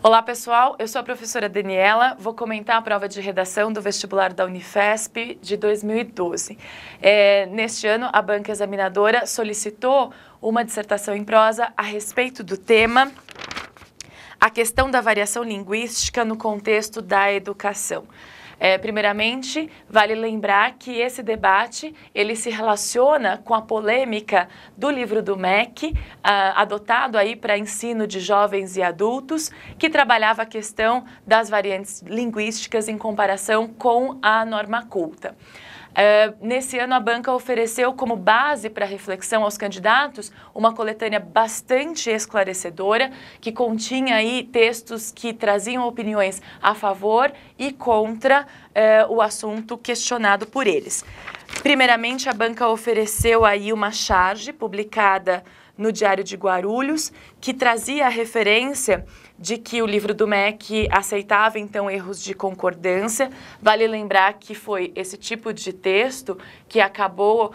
Olá pessoal, eu sou a professora Daniela, vou comentar a prova de redação do vestibular da Unifesp de 2012. Neste ano, a banca examinadora solicitou uma dissertação em prosa a respeito do tema a questão da variação linguística no contexto da educação. Primeiramente, vale lembrar que esse debate ele se relaciona com a polêmica do livro do MEC, adotado aí para ensino de jovens e adultos, que trabalhava a questão das variantes linguísticas em comparação com a norma culta. Nesse ano, a banca ofereceu como base para reflexão aos candidatos uma coletânea bastante esclarecedora, que continha aí textos que traziam opiniões a favor e contra o assunto questionado por eles. Primeiramente, a banca ofereceu aí uma charge publicada no Diário de Guarulhos, que trazia a referência de que o livro do MEC aceitava, então, erros de concordância. Vale lembrar que foi esse tipo de texto que acabou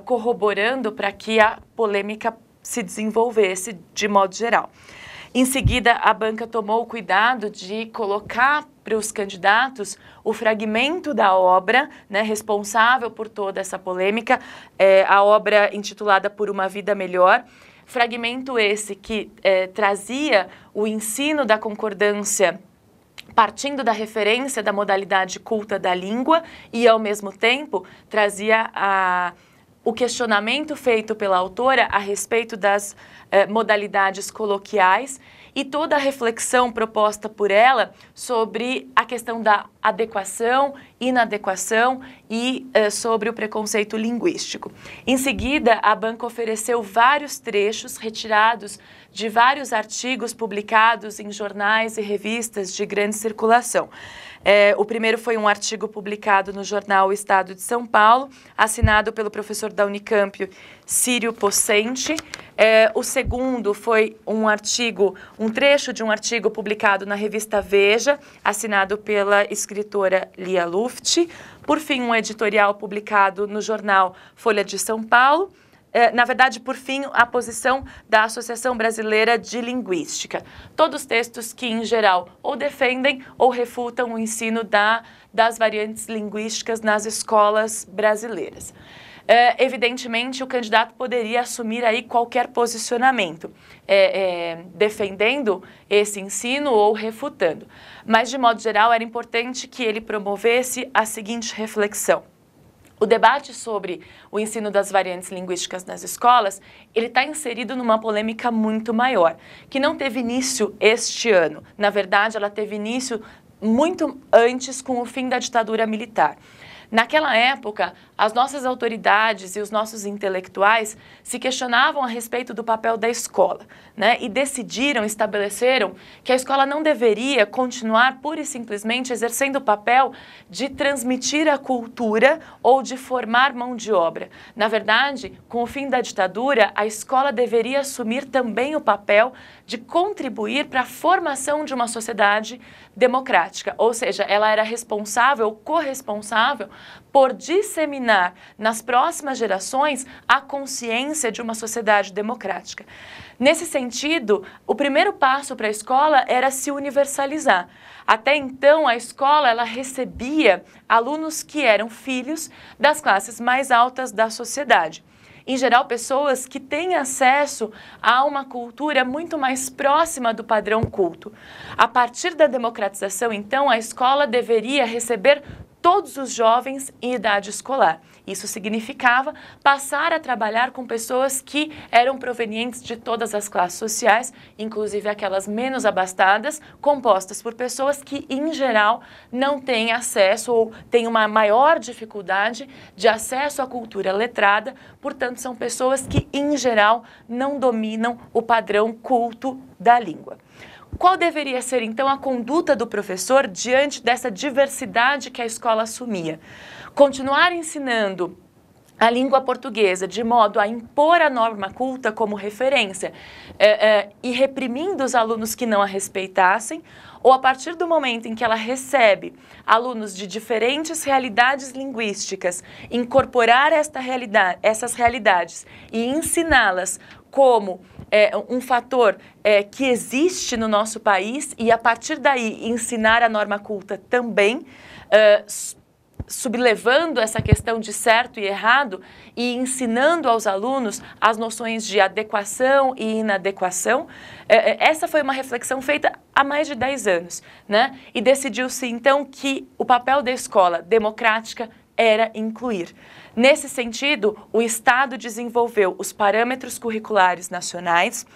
corroborando para que a polêmica se desenvolvesse de modo geral. Em seguida, a banca tomou o cuidado de colocar para os candidatos o fragmento da obra, responsável por toda essa polêmica, a obra intitulada Por uma Vida Melhor. Fragmento esse que trazia o ensino da concordância partindo da referência da modalidade culta da língua e, ao mesmo tempo, trazia o questionamento feito pela autora a respeito das modalidades coloquiais e toda a reflexão proposta por ela sobre a questão da adequação, inadequação e sobre o preconceito linguístico. Em seguida, a banca ofereceu vários trechos retirados de vários artigos publicados em jornais e revistas de grande circulação. O primeiro foi um artigo publicado no jornal O Estado de São Paulo, assinado pelo professor da Unicamp, Círio Pocente. O segundo foi um trecho de um artigo publicado na revista Veja, assinado pela escritora Lia Luft. Por fim, um editorial publicado no jornal Folha de São Paulo. Na verdade, por fim, a posição da Associação Brasileira de Linguística. Todos textos que, em geral, ou defendem ou refutam o ensino das variantes linguísticas nas escolas brasileiras. Evidentemente, o candidato poderia assumir aí qualquer posicionamento, defendendo esse ensino ou refutando. Mas, de modo geral, era importante que ele promovesse a seguinte reflexão. O debate sobre o ensino das variantes linguísticas nas escolas, ele está inserido numa polêmica muito maior, que não teve início este ano. Na verdade, ela teve início muito antes, com o fim da ditadura militar. Naquela época, as nossas autoridades e os nossos intelectuais se questionavam a respeito do papel da escola, e estabeleceram que a escola não deveria continuar pura e simplesmente exercendo o papel de transmitir a cultura ou de formar mão de obra. Na verdade, com o fim da ditadura, a escola deveria assumir também o papel de contribuir para a formação de uma sociedade democrática, ou seja, ela era responsável, corresponsável por disseminar nas próximas gerações a consciência de uma sociedade democrática. Nesse sentido, o primeiro passo para a escola era se universalizar. Até então, a escola ela recebia alunos que eram filhos das classes mais altas da sociedade. Em geral, pessoas que têm acesso a uma cultura muito mais próxima do padrão culto. A partir da democratização, então, a escola deveria receber todos os jovens em idade escolar. Isso significava passar a trabalhar com pessoas que eram provenientes de todas as classes sociais, inclusive aquelas menos abastadas, compostas por pessoas que, em geral, não têm acesso ou têm uma maior dificuldade de acesso à cultura letrada, portanto, são pessoas que, em geral, não dominam o padrão culto da língua. Qual deveria ser, então, a conduta do professor diante dessa diversidade que a escola assumia? Continuar ensinando a língua portuguesa de modo a impor a norma culta como referência e reprimindo os alunos que não a respeitassem, ou a partir do momento em que ela recebe alunos de diferentes realidades linguísticas, incorporar essas realidades e ensiná-las como um fator que existe no nosso país e, a partir daí, ensinar a norma culta também, sublevando essa questão de certo e errado e ensinando aos alunos as noções de adequação e inadequação. Essa foi uma reflexão feita há mais de 10 anos, né? E decidiu-se, então, que o papel da escola democrática era incluir. Nesse sentido, o Estado desenvolveu os parâmetros curriculares nacionais,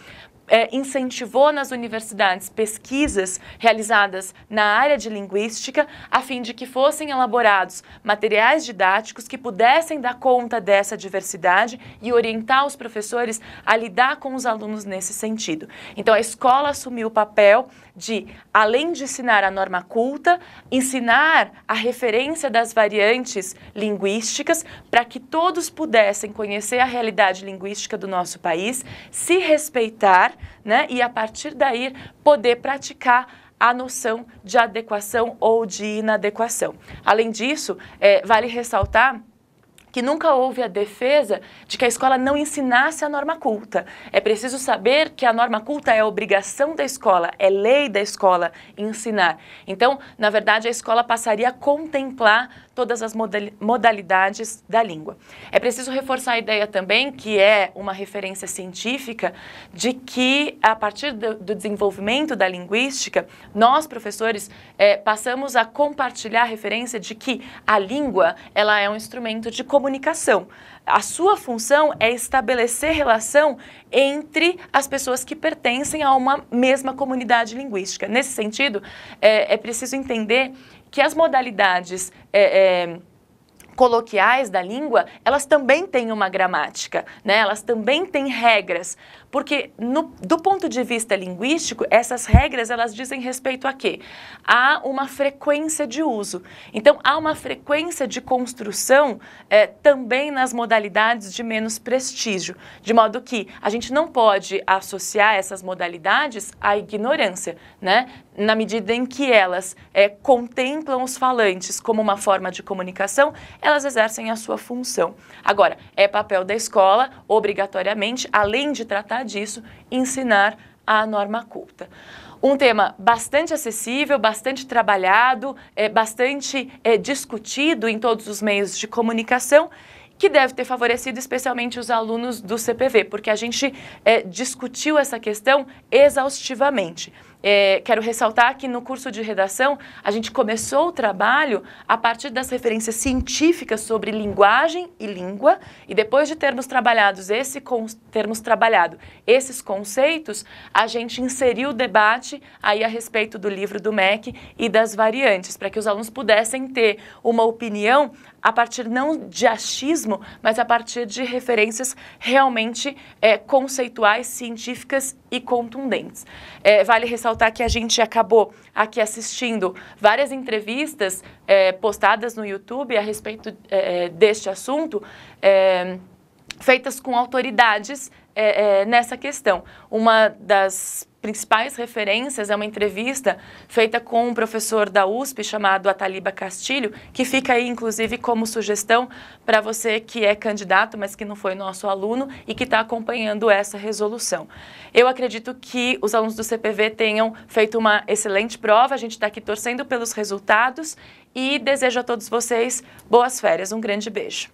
incentivou nas universidades pesquisas realizadas na área de linguística, a fim de que fossem elaborados materiais didáticos que pudessem dar conta dessa diversidade e orientar os professores a lidar com os alunos nesse sentido. Então, a escola assumiu o papel de, além de ensinar a norma culta, ensinar a referência das variantes linguísticas para que todos pudessem conhecer a realidade linguística do nosso país, se respeitar, né, e a partir daí poder praticar a noção de adequação ou de inadequação. Além disso, vale ressaltar que nunca houve a defesa de que a escola não ensinasse a norma culta. É preciso saber que a norma culta é obrigação da escola, é lei da escola ensinar. Então, na verdade, a escola passaria a contemplar todas as modalidades da língua. É preciso reforçar a ideia também, que é uma referência científica, de que a partir do desenvolvimento da linguística, nós, professores, passamos a compartilhar a referência de que a língua ela é um instrumento de comunicação. A sua função é estabelecer relação entre as pessoas que pertencem a uma mesma comunidade linguística. Nesse sentido, é preciso entender que as modalidades coloquiais da língua, elas também têm uma gramática, né? Elas também têm regras, porque do ponto de vista linguístico, essas regras, elas dizem respeito a quê? Há uma frequência de uso. Então, há uma frequência de construção também nas modalidades de menos prestígio, de modo que a gente não pode associar essas modalidades à ignorância, né? Na medida em que elas contemplam os falantes como uma forma de comunicação, elas exercem a sua função. Agora, é papel da escola, obrigatoriamente, além de tratar disso, ensinar a norma culta. Um tema bastante acessível, bastante trabalhado, bastante discutido em todos os meios de comunicação, que deve ter favorecido especialmente os alunos do CPV, porque a gente discutiu essa questão exaustivamente. Quero ressaltar que no curso de redação a gente começou o trabalho a partir das referências científicas sobre linguagem e língua, e depois de termos trabalhado esses conceitos, a gente inseriu o debate aí a respeito do livro do MEC e das variantes, para que os alunos pudessem ter uma opinião a partir não de achismo, mas a partir de referências realmente conceituais, científicas e contundentes. Vale ressaltar que a gente acabou aqui assistindo várias entrevistas postadas no YouTube a respeito deste assunto, feitas com autoridades nessa questão. Uma das principais referências é uma entrevista feita com um professor da USP chamado Ataliba Castilho, que fica aí inclusive como sugestão para você que é candidato, mas que não foi nosso aluno e que está acompanhando essa resolução. Eu acredito que os alunos do CPV tenham feito uma excelente prova, a gente está aqui torcendo pelos resultados e desejo a todos vocês boas férias. Um grande beijo.